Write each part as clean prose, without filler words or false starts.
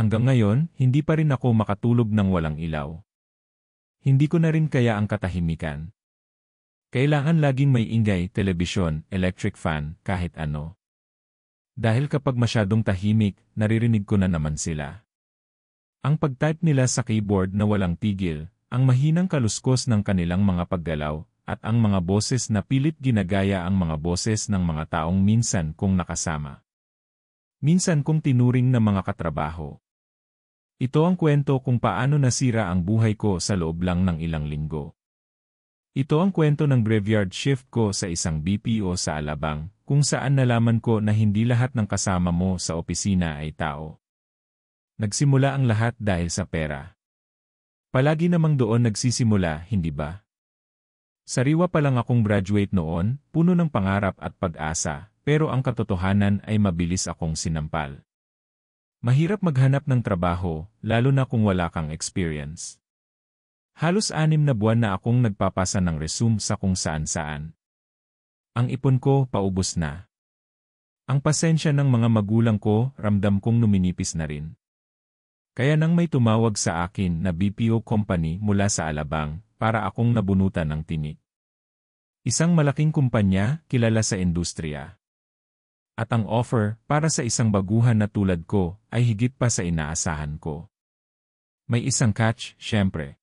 Hanggang ngayon, hindi pa rin ako makatulog ng walang ilaw. Hindi ko na rin kaya ang katahimikan. Kailangan laging may ingay, telebisyon, electric fan, kahit ano. Dahil kapag masyadong tahimik, naririnig ko na naman sila. Ang pag-type nila sa keyboard na walang tigil, ang mahinang kaluskos ng kanilang mga paggalaw, at ang mga boses na pilit ginagaya ang mga boses ng mga taong minsan kong nakasama. Minsan kong tinuring na mga katrabaho. Ito ang kwento kung paano nasira ang buhay ko sa loob lang ng ilang linggo. Ito ang kwento ng graveyard shift ko sa isang BPO sa Alabang, kung saan nalaman ko na hindi lahat ng kasama mo sa opisina ay tao. Nagsimula ang lahat dahil sa pera. Palagi namang doon nagsisimula, hindi ba? Sariwa pa lang akong graduate noon, puno ng pangarap at pag-asa, pero ang katotohanan ay mabilis akong sinampal. Mahirap maghanap ng trabaho, lalo na kung wala kang experience. Halos 6 na buwan na akong nagpapasa ng resume sa kung saan-saan. Ang ipon ko, paubos na. Ang pasensya ng mga magulang ko, ramdam kong numinipis na rin. Kaya nang may tumawag sa akin na BPO company mula sa Alabang, para akong nabunutan ng tinik. Isang malaking kumpanya, kilala sa industriya. At ang offer, para sa isang baguhan na tulad ko, ay higit pa sa inaasahan ko. May isang catch, syempre.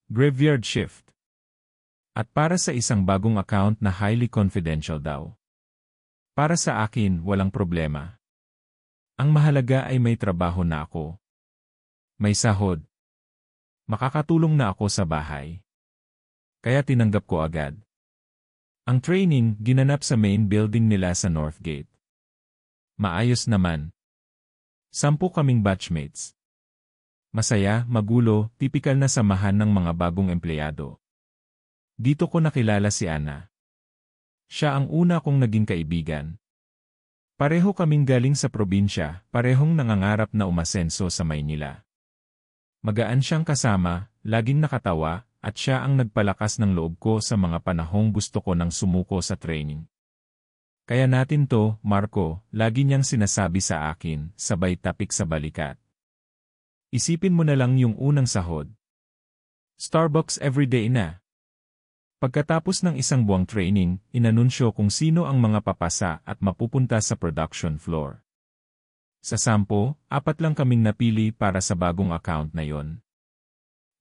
Graveyard shift. At para sa isang bagong account na highly confidential daw. Para sa akin, walang problema. Ang mahalaga ay may trabaho na ako. May sahod. Makakatulong na ako sa bahay. Kaya tinanggap ko agad. Ang training, ginanap sa main building nila sa Northgate. Maayos naman. 10 kaming batchmates. Masaya, magulo, tipikal na samahan ng mga bagong empleyado. Dito ko nakilala si Ana. Siya ang una kong naging kaibigan. Pareho kaming galing sa probinsya, parehong nangangarap na umasenso sa Maynila. Magaan siyang kasama, laging nakatawa, at siya ang nagpalakas ng loob ko sa mga panahong gusto ko nang sumuko sa training. Kaya natin to, Marco, lagi niyang sinasabi sa akin, sabay tapik sa balikat. Isipin mo na lang yung unang sahod. Starbucks everyday na. Pagkatapos ng isang buwang training, inanunsyo kung sino ang mga papasa at mapupunta sa production floor. Sa 10, 4 lang kaming napili para sa bagong account na yon.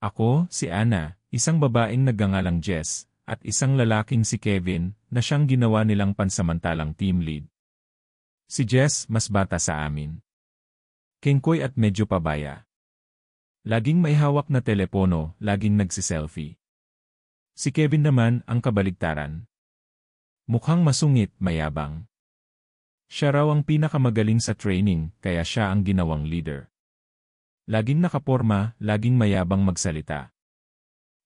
Ako, si Ana, isang babaeng nagngangalang Jess, at isang lalaking si Kevin, na siyang ginawa nilang pansamantalang team lead. Si Jess, mas bata sa amin. Kengkoy at medyo pabaya. Laging may hawak na telepono, laging nagsiselfie. Si Kevin naman ang kabaligtaran. Mukhang masungit, mayabang. Siya raw ang pinakamagaling sa training, kaya siya ang ginawang leader. Laging nakaporma, laging mayabang magsalita.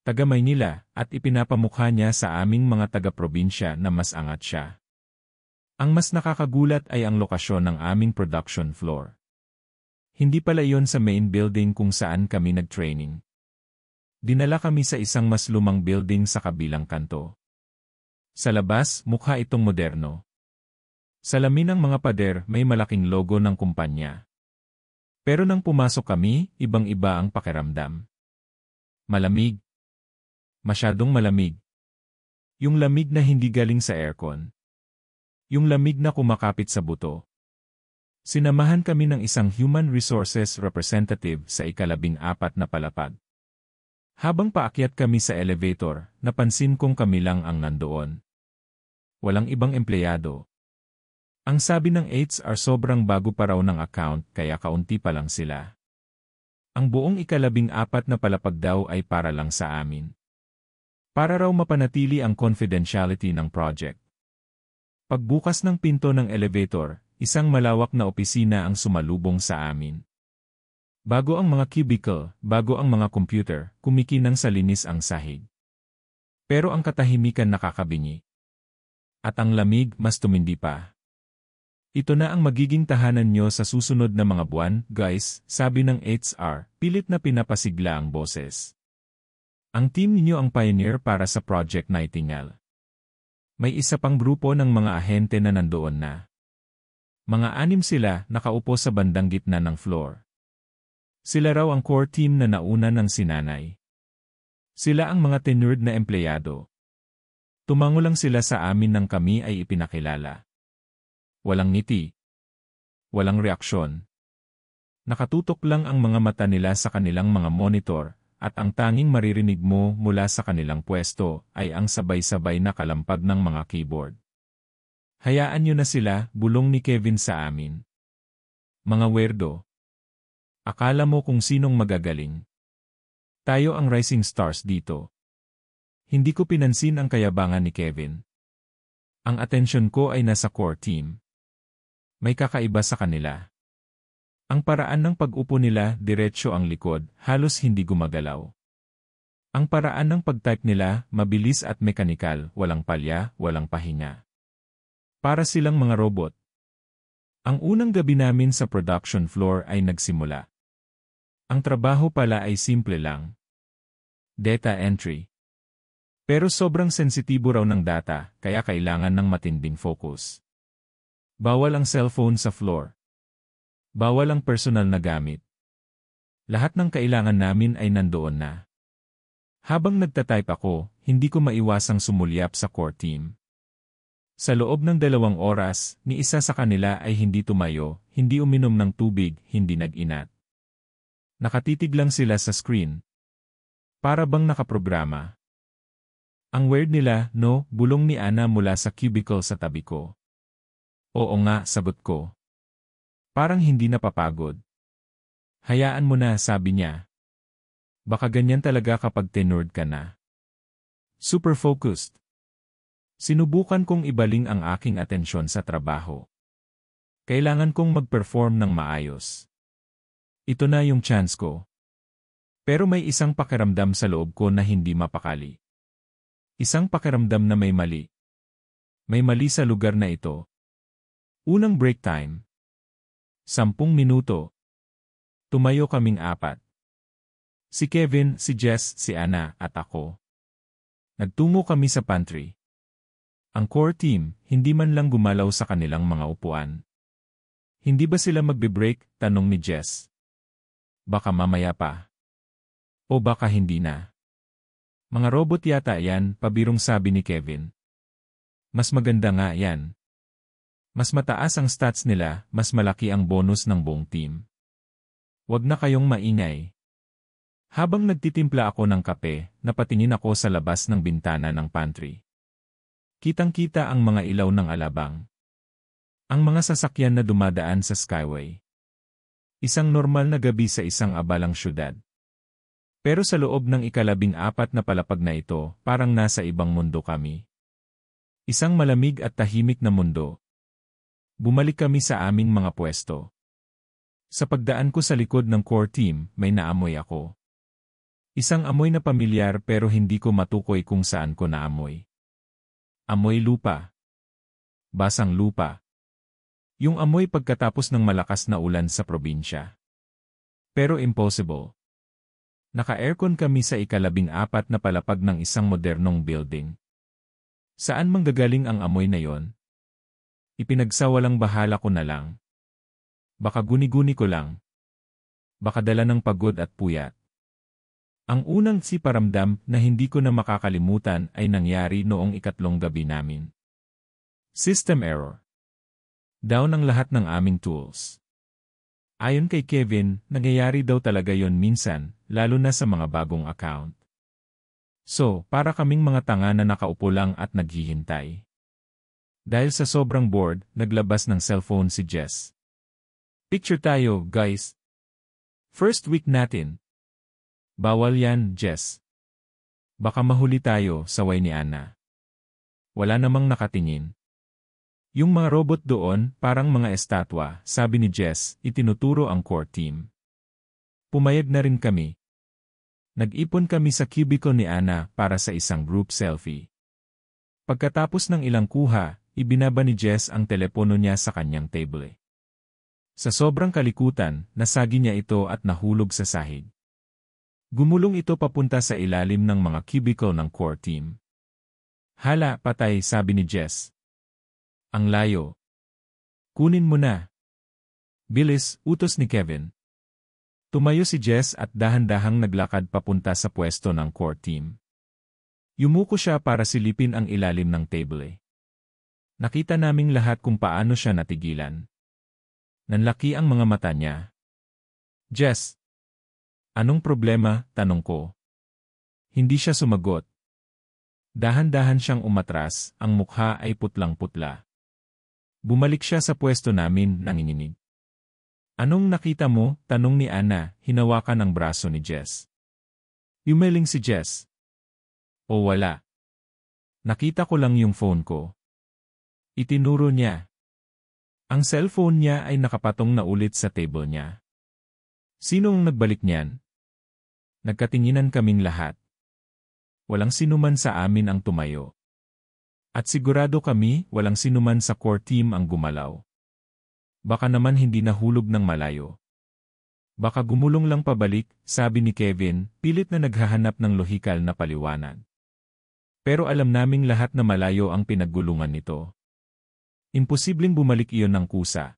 Taga Maynila, at ipinapamukha niya sa aming mga taga-probinsya na mas angat siya. Ang mas nakakagulat ay ang lokasyon ng aming production floor. Hindi pala iyon sa main building kung saan kami nag-training. Dinala kami sa isang mas lumang building sa kabilang kanto. Sa labas, mukha itong moderno. Salamin ng mga pader, may malaking logo ng kumpanya. Pero nang pumasok kami, ibang-iba ang pakiramdam. Malamig. Masyadong malamig. Yung lamig na hindi galing sa aircon. Yung lamig na kumakapit sa buto. Sinamahan kami ng isang human resources representative sa ika-14 na palapag. Habang paakyat kami sa elevator, napansin kong kami lang ang nandoon. Walang ibang empleyado. Ang sabi ng HR sobrang bago pa raw ng account kaya kaunti pa lang sila. Ang buong ika-14 na palapag daw ay para lang sa amin. Para raw mapanatili ang confidentiality ng project. Pagbukas ng pinto ng elevator, isang malawak na opisina ang sumalubong sa amin. Bago ang mga cubicle, bago ang mga computer, kumikinang sa linis ang sahig. Pero ang katahimikan nakakabingi. At ang lamig mas tumindi pa. Ito na ang magiging tahanan nyo sa susunod na mga buwan, guys, sabi ng HR, pilit na pinapasigla ang boses. Ang team ninyo ang pioneer para sa Project Nightingale. May isa pang grupo ng mga ahente na nandoon na. Mga 6 sila, nakaupo sa bandang gitna ng floor. Sila raw ang core team na nauna ng sinanay. Sila ang mga tenured na empleyado. Tumango lang sila sa amin nang kami ay ipinakilala. Walang ngiti. Walang reaksyon. Nakatutok lang ang mga mata nila sa kanilang mga monitor, at ang tanging maririnig mo mula sa kanilang pwesto ay ang sabay-sabay na kalampag ng mga keyboard. Hayaan nyo na sila, bulong ni Kevin sa amin. Mga weirdo. Akala mo kung sinong magagaling. Tayo ang rising stars dito. Hindi ko pinansin ang kayabangan ni Kevin. Ang atensyon ko ay nasa core team. May kakaiba sa kanila. Ang paraan ng pag-upo nila, diretsyo ang likod, halos hindi gumagalaw. Ang paraan ng pag-type nila, mabilis at mekanikal, walang palya, walang pahinga. Para silang mga robot. Ang unang gabi namin sa production floor ay nagsimula. Ang trabaho pala ay simple lang. Data entry. Pero sobrang sensitibo raw ng data, kaya kailangan ng matinding focus. Bawal ang cellphone sa floor. Bawal ang personal na gamit. Lahat ng kailangan namin ay nandoon na. Habang nagtatype ako, hindi ko maiwasang sumulyap sa core team. Sa loob ng 2 oras, ni isa sa kanila ay hindi tumayo, hindi uminom ng tubig, hindi nag-inat. Nakatitig lang sila sa screen. Para bang nakaprograma. Ang weird nila, no, bulong ni Ana mula sa cubicle sa tabi ko. Oo nga, sagot ko. Parang hindi napapagod. Hayaan mo na, sabi niya. Baka ganyan talaga kapag tenured ka na. Super focused. Sinubukan kong ibaling ang aking atensyon sa trabaho. Kailangan kong mag-perform ng maayos. Ito na yung chance ko. Pero may isang pakiramdam sa loob ko na hindi mapakali. Isang pakiramdam na may mali. May mali sa lugar na ito. Unang break time. 10 minuto. Tumayo kaming 4. Si Kevin, si Jess, si Ana, at ako. Nagtungo kami sa pantry. Ang core team, hindi man lang gumalaw sa kanilang mga upuan. Hindi ba sila magbe-break? Tanong ni Jess. Baka mamaya pa. O baka hindi na. Mga robot yata yan, pabirong sabi ni Kevin. Mas maganda nga yan. Mas mataas ang stats nila, mas malaki ang bonus ng buong team. Huwag na kayong maingay. Habang nagtitimpla ako ng kape, napatingin ako sa labas ng bintana ng pantry. Kitang-kita ang mga ilaw ng alabang. Ang mga sasakyan na dumadaan sa Skyway. Isang normal na gabi sa isang abalang syudad. Pero sa loob ng 14 na palapag na ito, parang nasa ibang mundo kami. Isang malamig at tahimik na mundo. Bumalik kami sa aming mga pwesto. Sa pagdaan ko sa likod ng core team, may naamoy ako. Isang amoy na pamilyar pero hindi ko matukoy kung saan ko naamoy. Amoy lupa. Basang lupa. Yung amoy pagkatapos ng malakas na ulan sa probinsya. Pero impossible. Naka-aircon kami sa 14 na palapag ng isang modernong building. Saan manggagaling ang amoy na yon? Ipinagsawalang bahala ko na lang. Baka guni-guni ko lang. Baka dala ng pagod at puyat. Ang unang paramdam na hindi ko na makakalimutan ay nangyari noong 3 gabi namin. System error. Down ang lahat ng aming tools. Ayon kay Kevin, nangyayari daw talaga yon minsan, lalo na sa mga bagong account. So, para kaming mga tanga na nakaupo lang at naghihintay. Dahil sa sobrang bored, naglabas ng cellphone si Jess. Picture tayo, guys. First week natin. Bawal yan, Jess. Baka mahuli tayo, saway ni Ana. Wala namang nakatingin. Yung mga robot doon, parang mga estatwa, sabi ni Jess, itinuturo ang core team. Pumayag na rin kami. Nag-ipon kami sa cubicle ni Ana para sa isang group selfie. Pagkatapos ng ilang kuha, ibinaba ni Jess ang telepono niya sa kanyang table. Sa sobrang kalikutan, nasagi niya ito at nahulog sa sahig. Gumulong ito papunta sa ilalim ng mga cubicle ng core team. Hala, patay, sabi ni Jess. Ang layo. Kunin mo na. Bilis, utos ni Kevin. Tumayo si Jess at dahan-dahang naglakad papunta sa pwesto ng core team. Yumuko siya para silipin ang ilalim ng table. Nakita naming lahat kung paano siya natigilan. Nanlaki ang mga mata niya. Jess! Anong problema? Tanong ko. Hindi siya sumagot. Dahan-dahan siyang umatras, ang mukha ay putlang-putla. Bumalik siya sa pwesto namin, nanginginig. Anong nakita mo? Tanong ni Ana, hinawakan ang braso ni Jess. Yumeling si Jess. O wala. Nakita ko lang yung phone ko. Itinuro niya. Ang cellphone niya ay nakapatong na ulit sa table niya. Sinong nagbalik niyan? Nagkatinginan kaming lahat. Walang sinuman sa amin ang tumayo. At sigurado kami, walang sinuman sa core team ang gumalaw. Baka naman hindi nahulog ng malayo. Baka gumulong lang pabalik, sabi ni Kevin, pilit na naghahanap ng lohikal na paliwanag. Pero alam naming lahat na malayo ang pinaggulungan nito. Imposibleng bumalik iyon ng kusa.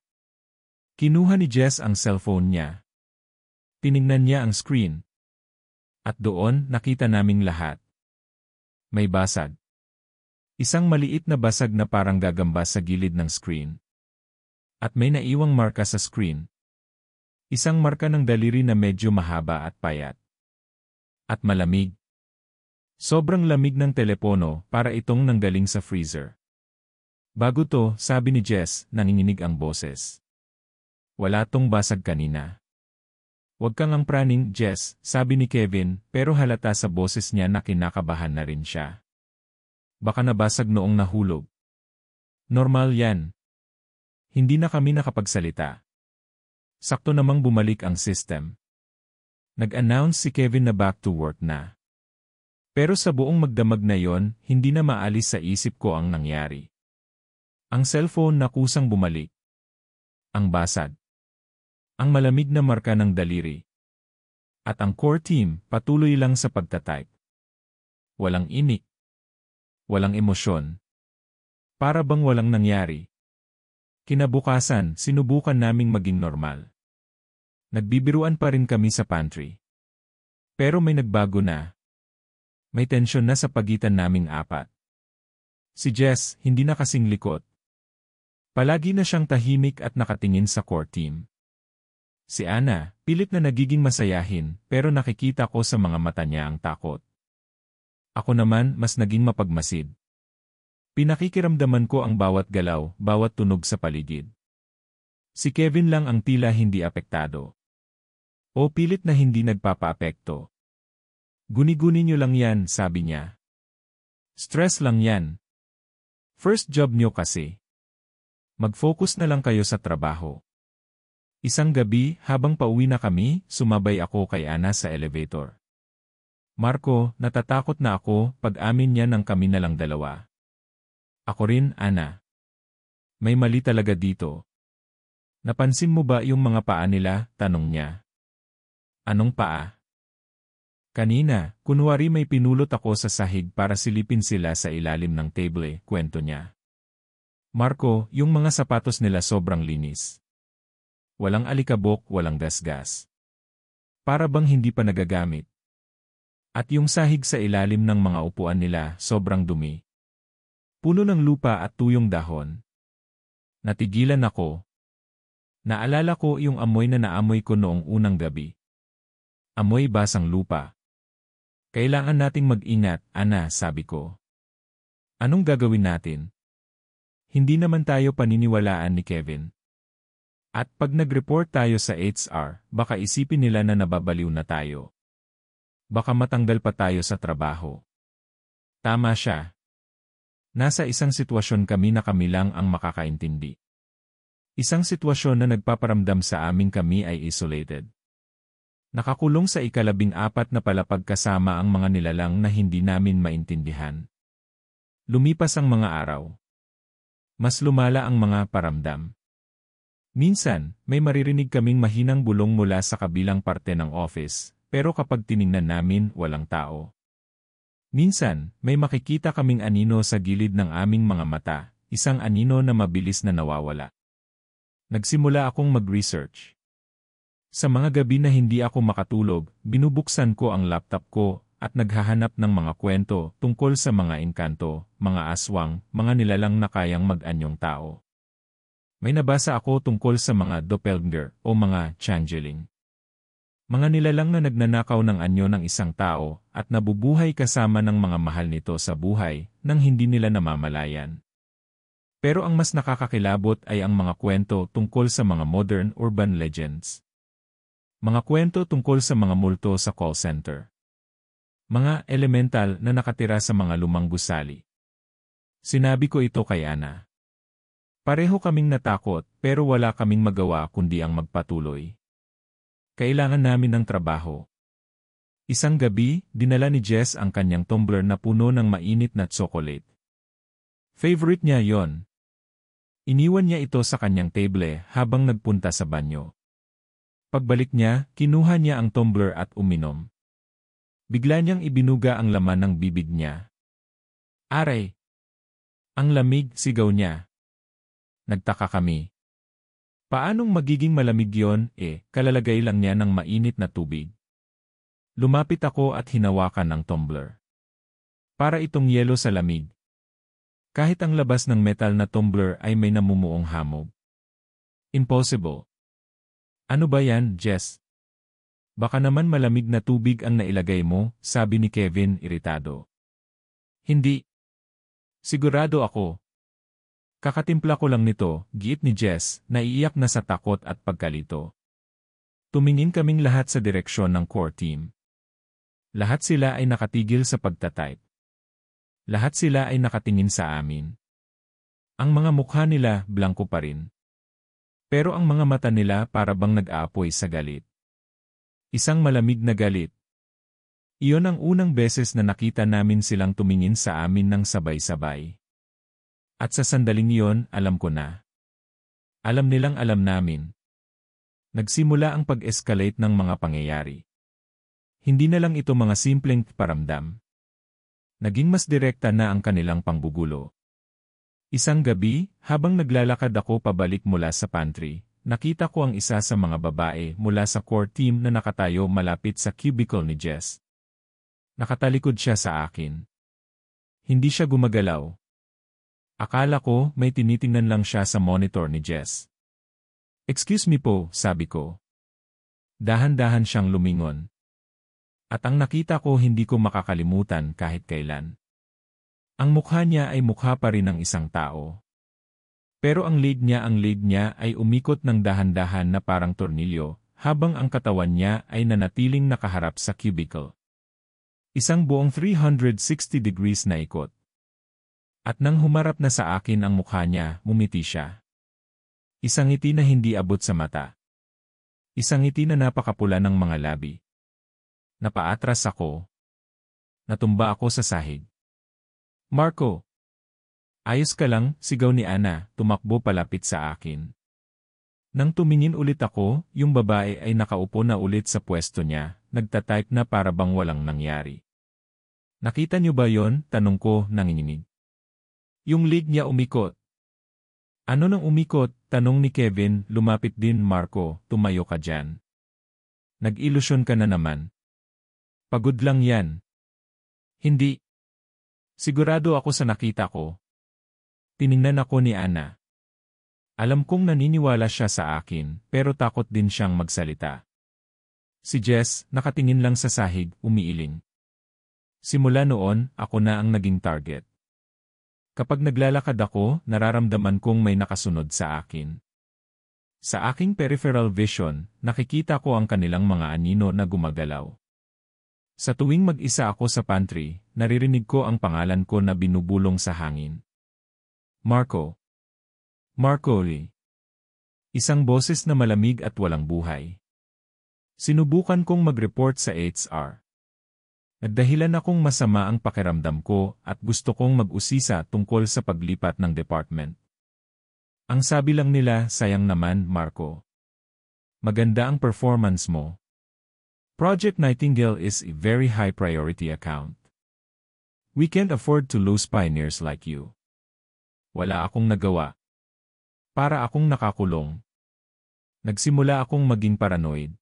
Kinuha ni Jess ang cellphone niya. Tiningnan niya ang screen. At doon, nakita naming lahat. May basag. Isang maliit na basag na parang gagamba sa gilid ng screen. At may naiwang marka sa screen. Isang marka ng daliri na medyo mahaba at payat. At malamig. Sobrang lamig ng telepono para itong nanggaling sa freezer. Bago to, sabi ni Jess, nanginginig ang boses. Wala tong basag kanina. Huwag kang ang praning, Jess, sabi ni Kevin, pero halata sa boses niya na kinakabahan na rin siya. Baka nabasag noong nahulog. Normal yan. Hindi na kami nakapagsalita. Sakto namang bumalik ang system. Nag-announce si Kevin na back to work na. Pero sa buong magdamag na yon, hindi na maalis sa isip ko ang nangyari. Ang cellphone na kusang bumalik. Ang basag. Ang malamig na marka ng daliri. At ang core team, patuloy lang sa pagtatype. Walang inik. Walang emosyon. Para bang walang nangyari. Kinabukasan, sinubukan naming maging normal. Nagbibiruan pa rin kami sa pantry. Pero may nagbago na. May tensyon na sa pagitan naming apat. Si Jess, hindi na kasing likot. Palagi na siyang tahimik at nakatingin sa core team. Si Ana, pilit na nagiging masayahin, pero nakikita ko sa mga mata niya ang takot. Ako naman, mas naging mapagmasid. Pinakikiramdaman ko ang bawat galaw, bawat tunog sa paligid. Si Kevin lang ang tila hindi apektado. O pilit na hindi nagpapaapekto. Guni-guni niyo lang yan, sabi niya. Stress lang yan. First job niyo kasi. Mag-focus na lang kayo sa trabaho. Isang gabi, habang pauwi na kami, sumabay ako kay Ana sa elevator. Marco, natatakot na ako, pag-amin niya ng kami na lang dalawa. Ako rin, Ana. May mali talaga dito. Napansin mo ba yung mga paa nila? Tanong niya. Anong paa? Kanina, kunwari may pinulot ako sa sahig para silipin sila sa ilalim ng table, kwento niya. Marco, yung mga sapatos nila sobrang linis. Walang alikabok, walang gasgas. Para bang hindi pa nagagamit. At yung sahig sa ilalim ng mga upuan nila, sobrang dumi. Puno ng lupa at tuyong dahon. Natigilan ako. Naalala ko yung amoy na naamoy ko noong unang gabi. Amoy basang lupa. Kailangan nating mag-ingat, Ana, sabi ko. Anong gagawin natin? Hindi naman tayo paniniwalaan ni Kevin. At pag nag-report tayo sa HR, baka isipin nila na nababaliw na tayo. Baka matanggal pa tayo sa trabaho. Tama siya. Nasa isang sitwasyon kami na kami lang ang makakaintindi. Isang sitwasyon na nagpaparamdam sa aming kami ay isolated. Nakakulong sa 14 na palapag kasama ang mga nilalang na hindi namin maintindihan. Lumipas ang mga araw. Mas lumala ang mga paramdam. Minsan, may maririnig kaming mahinang bulong mula sa kabilang parte ng office, pero kapag tiningnan namin, walang tao. Minsan, may makikita kaming anino sa gilid ng aming mga mata, isang anino na mabilis na nawawala. Nagsimula akong mag-research. Sa mga gabi na hindi ako makatulog, binubuksan ko ang laptop ko at naghahanap ng mga kwento tungkol sa mga engkanto, mga aswang, mga nilalang na kayang mag-anyong tao. May nabasa ako tungkol sa mga doppelganger o mga changeling. Mga nilalang na nagnanakaw ng anyo ng isang tao at nabubuhay kasama ng mga mahal nito sa buhay nang hindi nila namamalayan. Pero ang mas nakakakilabot ay ang mga kwento tungkol sa mga modern urban legends. Mga kwento tungkol sa mga multo sa call center. Mga elemental na nakatira sa mga lumang gusali. Sinabi ko ito kay Ana. Pareho kaming natakot pero wala kaming magawa kundi ang magpatuloy. Kailangan namin ng trabaho. Isang gabi, dinala ni Jess ang kanyang tumbler na puno ng mainit na tsokolate. Favorite niya yon. Iniwan niya ito sa kanyang table habang nagpunta sa banyo. Pagbalik niya, kinuha niya ang tumbler at uminom. Bigla niyang ibinuga ang laman ng bibig niya. Aray! Ang lamig, sigaw niya. Nagtaka kami. Paanong magiging malamig yon kalalagay lang niya ng mainit na tubig. Lumapit ako at hinawakan ang tumbler. Para itong yelo sa lamig. Kahit ang labas ng metal na tumbler ay may namumuong hamog. Impossible. Ano ba yan, Jess? Baka naman malamig na tubig ang nailagay mo, sabi ni Kevin iritado. Hindi. Sigurado ako. Kakatimpla ko lang nito, giit ni Jess, naiiyak na sa takot at pagkalito. Tumingin kaming lahat sa direksyon ng core team. Lahat sila ay nakatigil sa pagtatype. Lahat sila ay nakatingin sa amin. Ang mga mukha nila, blanko pa rin. Pero ang mga mata nila para bang nag-aapoy sa galit. Isang malamig na galit. Iyon ang unang beses na nakita namin silang tumingin sa amin ng sabay-sabay. At sa sandaling iyon, alam ko na. Alam nilang alam namin. Nagsimula ang pag-escalate ng mga pangyayari. Hindi na lang ito mga simpleng paramdam. Naging mas direkta na ang kanilang panggugulo. Isang gabi, habang naglalakad ako pabalik mula sa pantry, nakita ko ang isa sa mga babae mula sa core team na nakatayo malapit sa cubicle ni Jess. Nakatalikod siya sa akin. Hindi siya gumagalaw. Akala ko may tinitingnan lang siya sa monitor ni Jess. Excuse me po, sabi ko. Dahan-dahan siyang lumingon. At ang nakita ko hindi ko makakalimutan kahit kailan. Ang mukha niya ay mukha pa rin ng isang tao. Pero ang leg niya ay umikot ng dahan-dahan na parang tornilyo, habang ang katawan niya ay nanatiling nakaharap sa cubicle. Isang buong 360 degrees na ikot. At nang humarap na sa akin ang mukha niya, ngumiti siya. Isang ngiti na hindi abot sa mata. Isang ngiti na napakapula ng mga labi. Napaatras ako. Natumba ako sa sahig. Marco! Ayos ka lang, sigaw ni Ana, tumakbo palapit sa akin. Nang tumingin ulit ako, yung babae ay nakaupo na ulit sa pwesto niya, nagtatype na para bang walang nangyari. Nakita niyo ba yon? Tanong ko, nanginginig. Yung leg niya umikot. Ano nang umikot? Tanong ni Kevin, lumapit din. Marco, tumayo ka dyan. Nag-ilusyon ka na naman. Pagod lang yan. Hindi. Sigurado ako sa nakita ko. Tiningnan ako ni Ana. Alam kong naniniwala siya sa akin, pero takot din siyang magsalita. Si Jess, nakatingin lang sa sahig, umiiling. Simula noon, ako na ang naging target. Kapag naglalakad ako, nararamdaman kong may nakasunod sa akin. Sa aking peripheral vision, nakikita ko ang kanilang mga anino na gumagalaw. Sa tuwing mag-isa ako sa pantry, naririnig ko ang pangalan ko na binubulong sa hangin. Marco. Marco Lee. Isang boses na malamig at walang buhay. Sinubukan kong mag-report sa HR. Nagdahilan akong masama ang pakiramdam ko at gusto kong mag-usisa tungkol sa paglipat ng department. Ang sabi lang nila, sayang naman, Marco. Maganda ang performance mo. Project Nightingale is a very high priority account. We can't afford to lose pioneers like you. Wala akong nagawa. Para akong nakakulong. Nagsimula akong maging paranoid.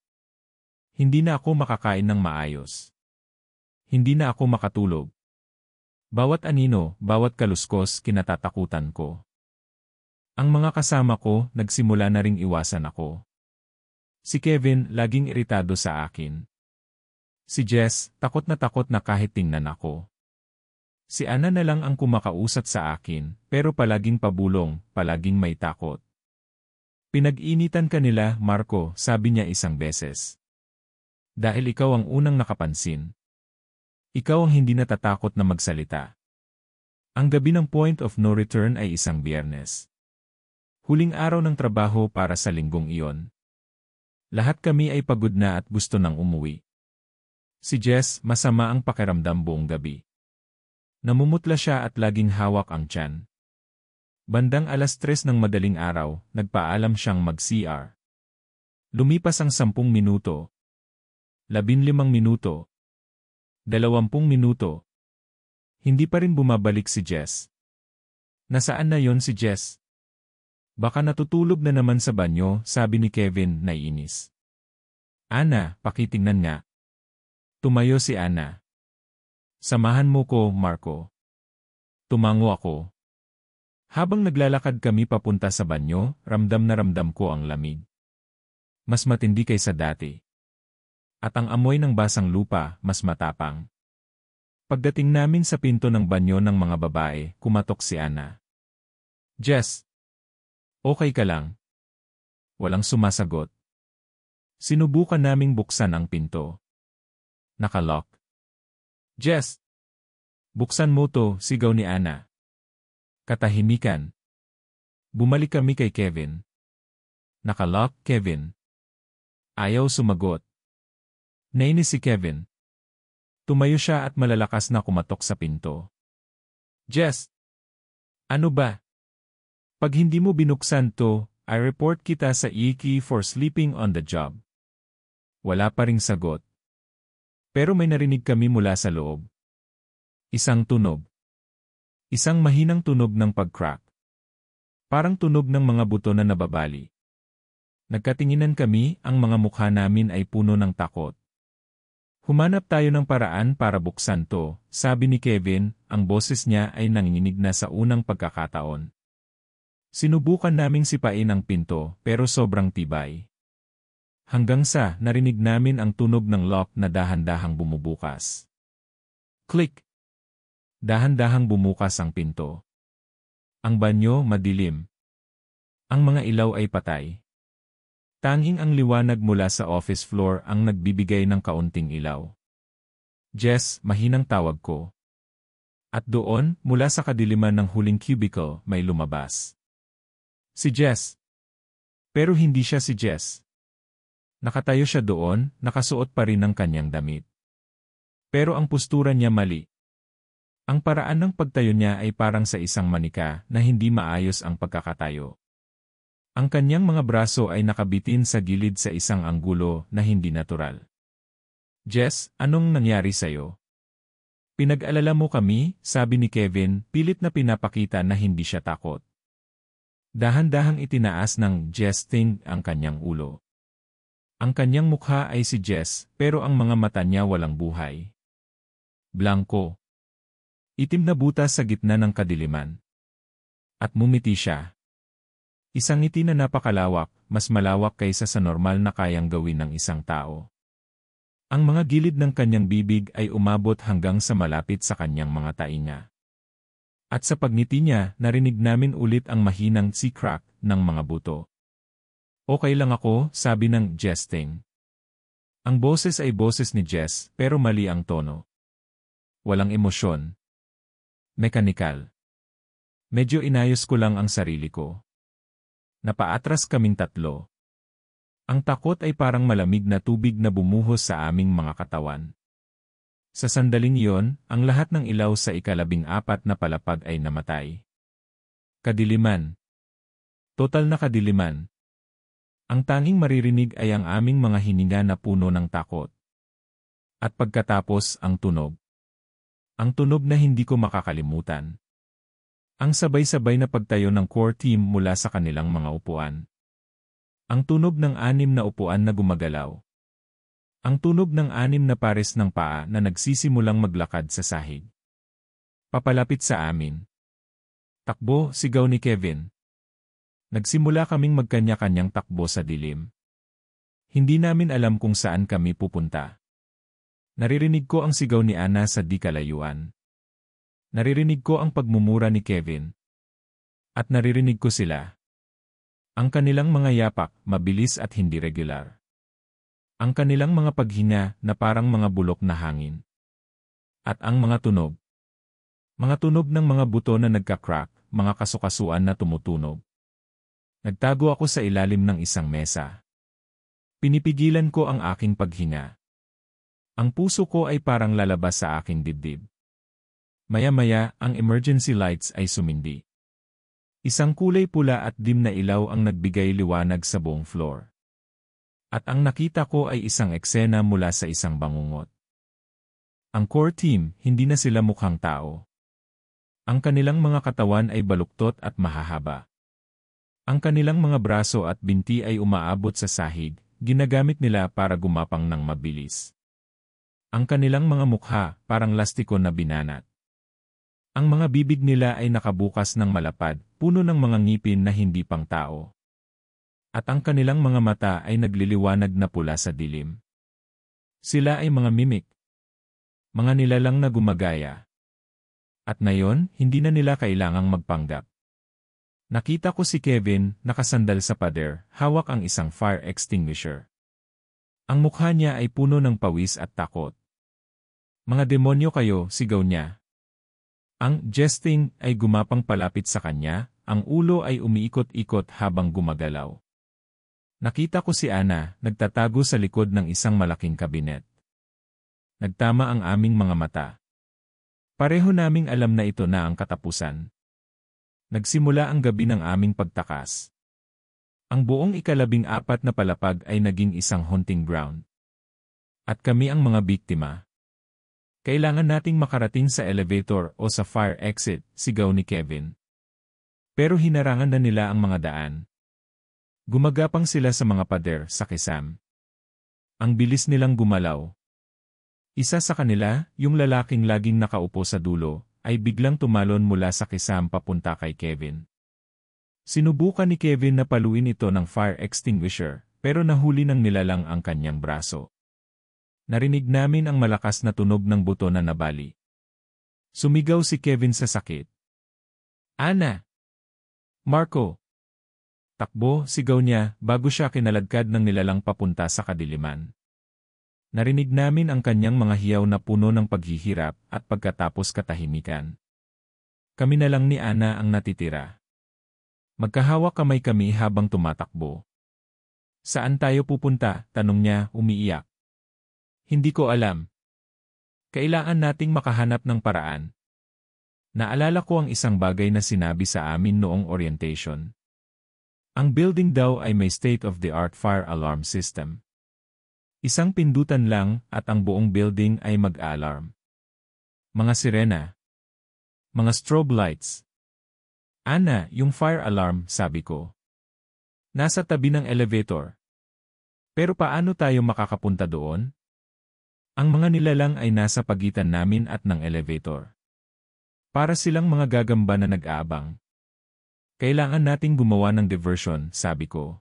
Hindi na ako makakain ng maayos. Hindi na ako makatulog. Bawat anino, bawat kaluskos, kinatatakutan ko. Ang mga kasama ko, nagsimula na ring iwasan ako. Si Kevin, laging iritado sa akin. Si Jess, takot na kahit tingnan ako. Si Ana na lang ang kumakausap sa akin, pero palaging pabulong, palaging may takot. Pinag-initan ka nila, Marco, sabi niya isang beses. Dahil ikaw ang unang nakapansin. Ikaw ang hindi natatakot na magsalita. Ang gabi ng point of no return ay isang Biyernes. Huling araw ng trabaho para sa linggong iyon. Lahat kami ay pagod na at gusto nang umuwi. Si Jess, masama ang pakiramdam buong gabi. Namumutla siya at laging hawak ang tiyan. Bandang 3:00 ng madaling araw, nagpaalam siyang mag-CR. Lumipas ang 10 minuto. 15 minuto. 20 minuto. Hindi pa rin bumabalik si Jess. Nasaan na yon si Jess? Baka natutulog na naman sa banyo, sabi ni Kevin, naiinis. Ana, pakitingnan nga. Tumayo si Ana. Samahan mo ko, Marco. Tumango ako. Habang naglalakad kami papunta sa banyo, ramdam na ramdam ko ang lamig. Mas matindi kaysa dati. At ang amoy ng basang lupa, mas matapang. Pagdating namin sa pinto ng banyo ng mga babae, kumatok si Ana. Jess, okay ka lang? Walang sumasagot. Sinubukan naming buksan ang pinto. Nakalock. Jess! Buksan mo to, sigaw ni Ana. Katahimikan. Bumalik kami kay Kevin. Nakalock, Kevin. Ayaw sumagot. Nainis si Kevin. Tumayo siya at malalakas na kumatok sa pinto. Jess! Ano ba? Pag hindi mo binuksan to, I report kita sa EK for sleeping on the job. Wala pa ring sagot. Pero may narinig kami mula sa loob. Isang tunog. Isang mahinang tunog ng pag-crack. Parang tunog ng mga buto na nababali. Nagkatinginan kami, ang mga mukha namin ay puno ng takot. Humanap tayo ng paraan para buksan to, sabi ni Kevin, ang boses niya ay nanginginig na sa unang pagkakataon. Sinubukan naming sipain ang pinto, pero sobrang tibay. Hanggang sa narinig namin ang tunog ng lock na dahan-dahang bumubukas. Click! Dahan-dahang bumukas ang pinto. Ang banyo madilim. Ang mga ilaw ay patay. Tanging ang liwanag mula sa office floor ang nagbibigay ng kaunting ilaw. Jess, mahinang tawag ko. At doon, mula sa kadiliman ng huling cubicle, may lumabas. Si Jess. Pero hindi siya si Jess. Nakatayo siya doon, nakasuot pa rin ng kanyang damit. Pero ang postura niya mali. Ang paraan ng pagtayo niya ay parang sa isang manika na hindi maayos ang pagkakatayo. Ang kanyang mga braso ay nakabitin sa gilid sa isang anggulo na hindi natural. Jess, anong nangyari sa'yo? Pinag-alala mo kami, sabi ni Kevin, pilit na pinapakita na hindi siya takot. Dahan-dahang itinaas ng Jess thing ang kanyang ulo. Ang kanyang mukha ay si Jess, pero ang mga mata niya walang buhay. Blanko. Itim na butas sa gitna ng kadiliman. At mumiti siya. Isang ngiti na napakalawak, mas malawak kaysa sa normal na kayang gawin ng isang tao. Ang mga gilid ng kanyang bibig ay umabot hanggang sa malapit sa kanyang mga tainga. At sa pagngiti niya, narinig namin ulit ang mahinang crack ng mga buto. Okay lang ako, sabi ng Jess thing. Ang boses ay boses ni Jess, pero mali ang tono. Walang emosyon. Mekanikal. Medyo inayos ko lang ang sarili ko. Napaatras kaming tatlo. Ang takot ay parang malamig na tubig na bumuhos sa aming mga katawan. Sa sandaling iyon, ang lahat ng ilaw sa 14 na palapag ay namatay. Kadiliman. Total na kadiliman. Ang tanging maririnig ay ang aming mga hininga na puno ng takot. At pagkatapos, ang tunog. Ang tunog na hindi ko makakalimutan. Ang sabay-sabay na pagtayo ng core team mula sa kanilang mga upuan. Ang tunog ng 6 na upuan na gumagalaw. Ang tunog ng 6 na pares ng paa na nagsisimulang maglakad sa sahig. Papalapit sa amin. Takbo, sigaw ni Kevin. Nagsimula kaming magkanya-kanyang takbo sa dilim. Hindi namin alam kung saan kami pupunta. Naririnig ko ang sigaw ni Ana sa di kalayuan. Naririnig ko ang pagmumura ni Kevin. At naririnig ko sila. Ang kanilang mga yapak, mabilis at hindi regular. Ang kanilang mga paghinga na parang mga bulok na hangin. At ang mga tunog. Mga tunog ng mga buto na nagka-crack, mga kasukasuan na tumutunog. Nagtago ako sa ilalim ng isang mesa. Pinipigilan ko ang aking paghinga. Ang puso ko ay parang lalabas sa aking dibdib. Maya-maya, ang emergency lights ay sumindi. Isang kulay pula at dim na ilaw ang nagbigay liwanag sa buong floor. At ang nakita ko ay isang eksena mula sa isang bangungot. Ang core team, hindi na sila mukhang tao. Ang kanilang mga katawan ay baluktot at mahahaba. Ang kanilang mga braso at binti ay umaabot sa sahig, ginagamit nila para gumapang ng mabilis. Ang kanilang mga mukha, parang lastiko na binanat. Ang mga bibig nila ay nakabukas ng malapad, puno ng mga ngipin na hindi pang tao. At ang kanilang mga mata ay nagliliwanag na pula sa dilim. Sila ay mga mimik. Mga nilalang na gumagaya. At ngayon, hindi na nila kailangang magpanggap. Nakita ko si Kevin, nakasandal sa pader, hawak ang isang fire extinguisher. Ang mukha niya ay puno ng pawis at takot. Mga demonyo kayo, sigaw niya. Ang jesting ay gumapang palapit sa kanya, ang ulo ay umiikot-ikot habang gumagalaw. Nakita ko si Ana, nagtatago sa likod ng isang malaking kabinet. Nagtama ang aming mga mata. Pareho naming alam na ito na ang katapusan. Nagsimula ang gabi ng aming pagtakas. Ang buong 14 na palapag ay naging isang hunting ground. At kami ang mga biktima. Kailangan nating makarating sa elevator o sa fire exit, sigaw ni Kevin. Pero hinarangan na nila ang mga daan. Gumagapang sila sa mga pader sa kisam. Ang bilis nilang gumalaw. Isa sa kanila, yung lalaking laging nakaupo sa dulo, ay biglang tumalon mula sa kisam papunta kay Kevin. Sinubukan ni Kevin na paluin ito ng fire extinguisher, pero nahuli ng nilalang ang kanyang braso. Narinig namin ang malakas na tunog ng buto na nabali. Sumigaw si Kevin sa sakit. Ana! Marco! Takbo, sigaw niya, bago siya kinaladkad ng nilalang papunta sa kadiliman. Narinig namin ang kanyang mga hiyaw na puno ng paghihirap at pagkatapos katahimikan. Kami na lang ni Ana ang natitira. Magkahawak kamay kami habang tumatakbo. Saan tayo pupunta? Tanong niya, umiiyak. Hindi ko alam. Kailangan nating makahanap ng paraan. Naalala ko ang isang bagay na sinabi sa amin noong orientation. Ang building daw ay may state-of-the-art fire alarm system. Isang pindutan lang at ang buong building ay mag-alarm. Mga sirena. Mga strobe lights. Ana, yung fire alarm, sabi ko. Nasa tabi ng elevator. Pero paano tayo makakapunta doon? Ang mga nilalang ay nasa pagitan namin at ng elevator. Para silang mga gagamba na nag-aabang. Kailangan nating gumawa ng diversion, sabi ko.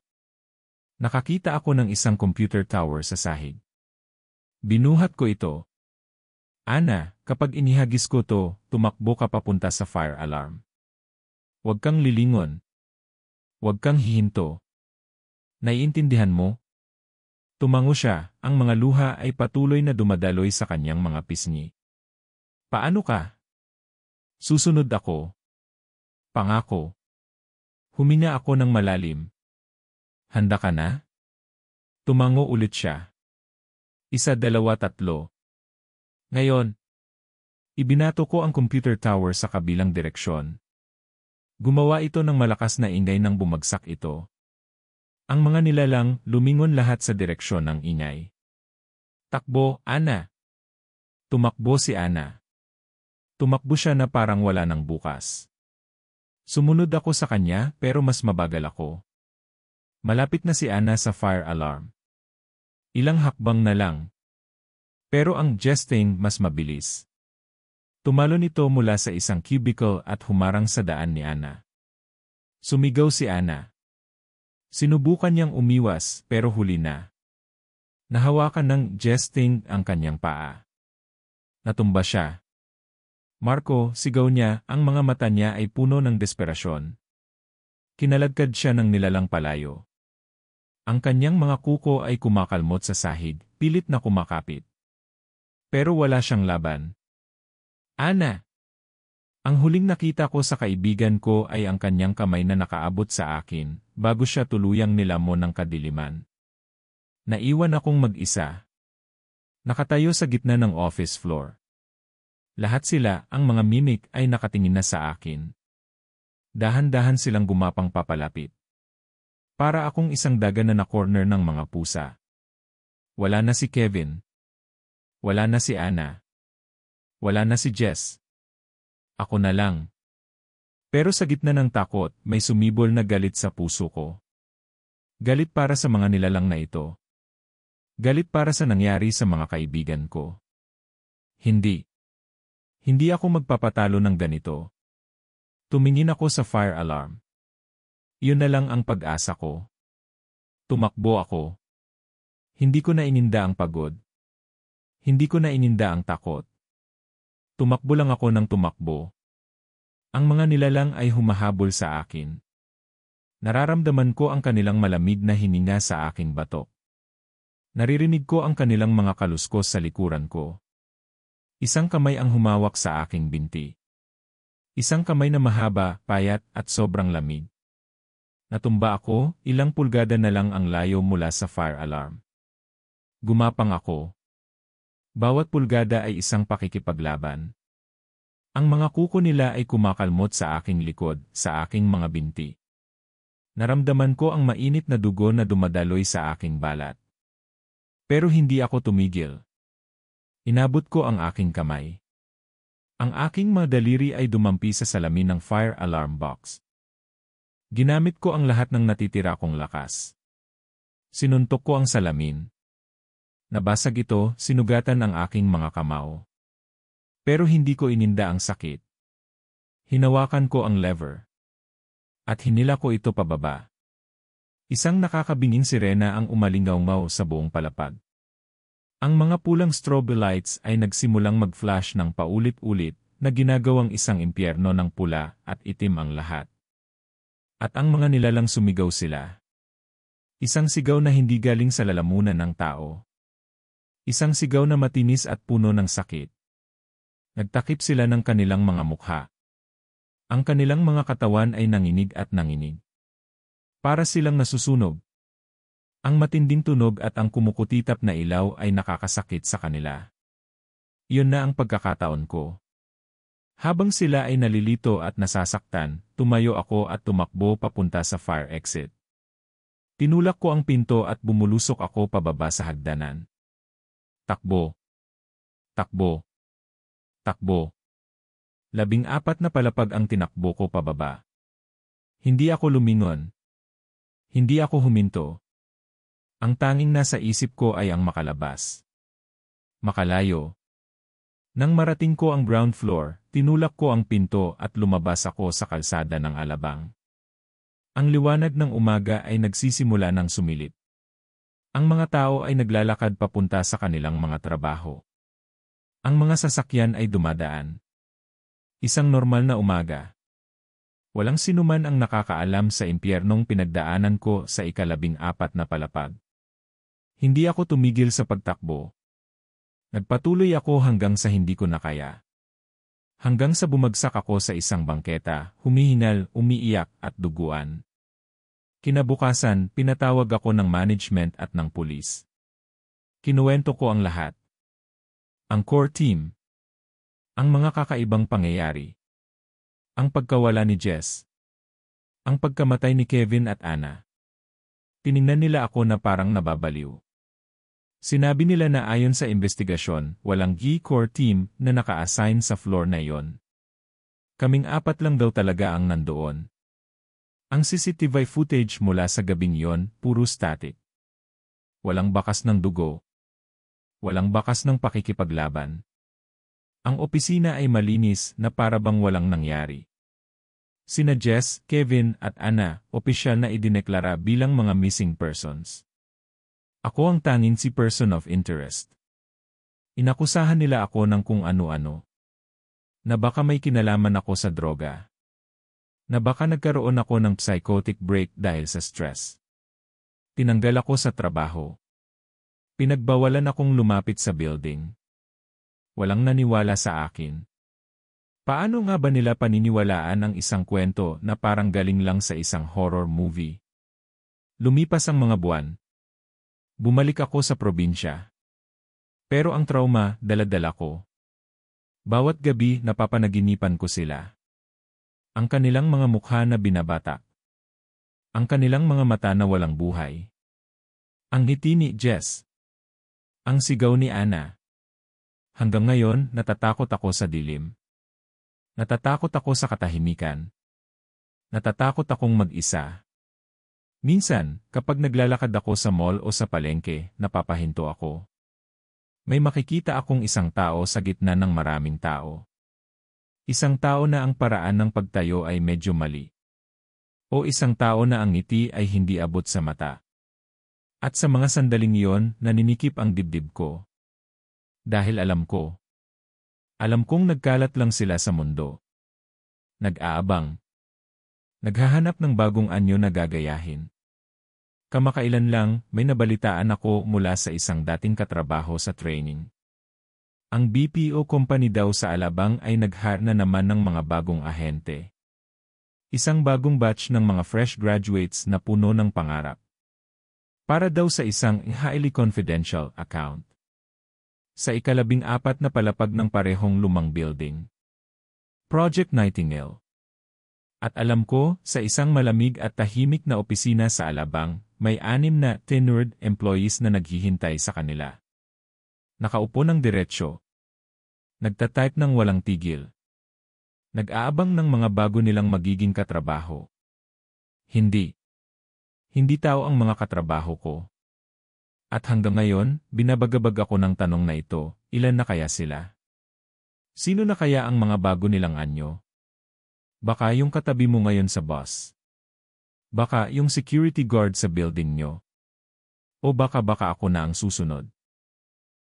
Nakakita ako ng isang computer tower sa sahig. Binuhat ko ito. Ana, kapag inihagis ko to, tumakbo ka papunta sa fire alarm. Huwag kang lilingon. Huwag kang hihinto. Naiintindihan mo? Tumango siya, ang mga luha ay patuloy na dumadaloy sa kanyang mga pisngi. Paano ka? Susunod ako. Pangako. Huminga ako ng malalim. Handa ka na? Tumango ulit siya. 1, 2, 3. Ngayon, ibinato ko ang computer tower sa kabilang direksyon. Gumawa ito ng malakas na ingay nang bumagsak ito. Ang mga nilalang lumingon lahat sa direksyon ng ingay. Takbo, Ana! Tumakbo si Ana. Tumakbo siya na parang wala nang bukas. Sumunod ako sa kanya pero mas mabagal ako. Malapit na si Ana sa fire alarm. Ilang hakbang na lang. Pero ang Jesting mas mabilis. Tumalon ito mula sa isang cubicle at humarang sa daan ni Ana. Sumigaw si Ana. Sinubukan niyang umiwas pero huli na. Nahawakan ng Jesting ang kanyang paa. Natumba siya. Marco, sigaw niya, ang mga mata niya ay puno ng desperasyon. Kinaladkad siya ng nilalang palayo. Ang kanyang mga kuko ay kumakalmot sa sahig, pilit na kumakapit. Pero wala siyang laban. Ana! Ang huling nakita ko sa kaibigan ko ay ang kanyang kamay na nakaabot sa akin, bago siya tuluyang nilamon ng kadiliman. Naiwan akong mag-isa. Nakatayo sa gitna ng office floor. Lahat sila, ang mga mimik ay nakatingin na sa akin. Dahan-dahan silang gumapang papalapit. Para akong isang daga na na-corner ng mga pusa. Wala na si Kevin. Wala na si Ana. Wala na si Jess. Ako na lang. Pero sa gitna ng takot, may sumibol na galit sa puso ko. Galit para sa mga nilalang na ito. Galit para sa nangyari sa mga kaibigan ko. Hindi. Hindi ako magpapatalo ng ganito. Tumingin ako sa fire alarm. Yun na lang ang pag-asa ko. Tumakbo ako. Hindi ko na ininda ang pagod. Hindi ko na ininda ang takot. Tumakbo lang ako ng tumakbo. Ang mga nilalang ay humahabol sa akin. Nararamdaman ko ang kanilang malamig na hininga sa aking batok. Naririnig ko ang kanilang mga kaluskos sa likuran ko. Isang kamay ang humawak sa aking binti. Isang kamay na mahaba, payat, at sobrang lamig. Natumba ako, ilang pulgada na lang ang layo mula sa fire alarm. Gumapang ako. Bawat pulgada ay isang pakikipaglaban. Ang mga kuko nila ay kumakalmot sa aking likod, sa aking mga binti. Naramdaman ko ang mainit na dugo na dumadaloy sa aking balat. Pero hindi ako tumigil. Inabot ko ang aking kamay. Ang aking mga daliri ay dumampi sa salamin ng fire alarm box. Ginamit ko ang lahat ng natitira kong lakas. Sinuntok ko ang salamin. Nabasag ito, sinugatan ang aking mga kamao. Pero hindi ko ininda ang sakit. Hinawakan ko ang lever. At hinila ko ito pababa. Isang nakakabinging sirena ang umalingaw-ngaw sa buong palapag. Ang mga pulang strobe lights ay nagsimulang mag-flash ng paulit-ulit na ginagawang isang impyerno ng pula at itim ang lahat. At ang mga nilalang sumigaw sila. Isang sigaw na hindi galing sa lalamunan ng tao. Isang sigaw na matinis at puno ng sakit. Nagtakip sila ng kanilang mga mukha. Ang kanilang mga katawan ay nanginig at nanginig. Para silang nasusunog. Ang matinding tunog at ang kumukutitap na ilaw ay nakakasakit sa kanila. Iyon na ang pagkakataon ko. Habang sila ay nalilito at nasasaktan, tumayo ako at tumakbo papunta sa fire exit. Tinulak ko ang pinto at bumulusok ako pababa sa hagdanan. Takbo. Takbo. Takbo. 14 na palapag ang tinakbo ko pababa. Hindi ako lumingon. Hindi ako huminto. Ang tanging nasa isip ko ay ang makalabas. Makalayo. Nang marating ko ang ground floor, tinulak ko ang pinto at lumabas ako sa kalsada ng Alabang. Ang liwanag ng umaga ay nagsisimula ng sumilip. Ang mga tao ay naglalakad papunta sa kanilang mga trabaho. Ang mga sasakyan ay dumadaan. Isang normal na umaga. Walang sinuman ang nakakaalam sa impyernong pinagdaanan ko sa 14 na palapag. Hindi ako tumigil sa pagtakbo. Nagpatuloy ako hanggang sa hindi ko na kaya. Hanggang sa bumagsak ako sa isang bangketa, humihingal, umiiyak at duguan. Kinabukasan, pinatawag ako ng management at ng pulis. Kinuwento ko ang lahat. Ang core team. Ang mga kakaibang pangyayari. Ang pagkawala ni Jess. Ang pagkamatay ni Kevin at Ana. Tiningnan nila ako na parang nababaliw. Sinabi nila na ayon sa investigasyon, walang G-Core team na naka-assign sa floor na iyon. Kaming 4 lang daw talaga ang nandoon. Ang CCTV footage mula sa gabing yon, puro static. Walang bakas ng dugo. Walang bakas ng pakikipaglaban. Ang opisina ay malinis na para bang walang nangyari. Sina Jess, Kevin at Anna, opisyal na idineklara bilang mga missing persons. Ako ang tanging si person of interest. Inakusahan nila ako ng kung ano-ano. Na baka may kinalaman ako sa droga. Na baka nagkaroon ako ng psychotic break dahil sa stress. Tinanggal ako sa trabaho. Pinagbawalan akong lumapit sa building. Walang naniwala sa akin. Paano nga ba nila paniniwalaan ang isang kwento na parang galing lang sa isang horror movie? Lumipas ang mga buwan. Bumalik ako sa probinsya. Pero ang trauma, dala-dala ko. Bawat gabi napapanaginipan ko sila. Ang kanilang mga mukha na binabatak. Ang kanilang mga mata na walang buhay. Ang ngiti ni Jess. Ang sigaw ni Anna. Hanggang ngayon, natatakot ako sa dilim. Natatakot ako sa katahimikan. Natatakot akong mag-isa. Minsan, kapag naglalakad ako sa mall o sa palengke, napapahinto ako. May makikita akong isang tao sa gitna ng maraming tao. Isang tao na ang paraan ng pagtayo ay medyo mali. O isang tao na ang ngiti ay hindi abot sa mata. At sa mga sandaling iyon, naninikip ang dibdib ko. Dahil alam kong nagkalat lang sila sa mundo. Nag-aabang. Naghahanap ng bagong anyo na gagayahin. Kamakailan lang, may nabalitaan ako mula sa isang dating katrabaho sa training. Ang BPO company daw sa Alabang ay nag-hire na naman ng mga bagong ahente. Isang bagong batch ng mga fresh graduates na puno ng pangarap. Para daw sa isang highly confidential account. Sa ika-14 na palapag ng parehong lumang building. Project Nightingale. At alam ko, sa isang malamig at tahimik na opisina sa Alabang, may 6 na tenured employees na naghihintay sa kanila. Nakaupo ng diretsyo. Nagtatype ng walang tigil. Nag-aabang ng mga bago nilang magiging katrabaho. Hindi. Hindi tao ang mga katrabaho ko. At hanggang ngayon, binabagabag ako ng tanong na ito, ilan na kaya sila? Sino na kaya ang mga bago nilang anyo? Baka yung katabi mo ngayon sa bus. Baka yung security guard sa building nyo. O baka ako na ang susunod.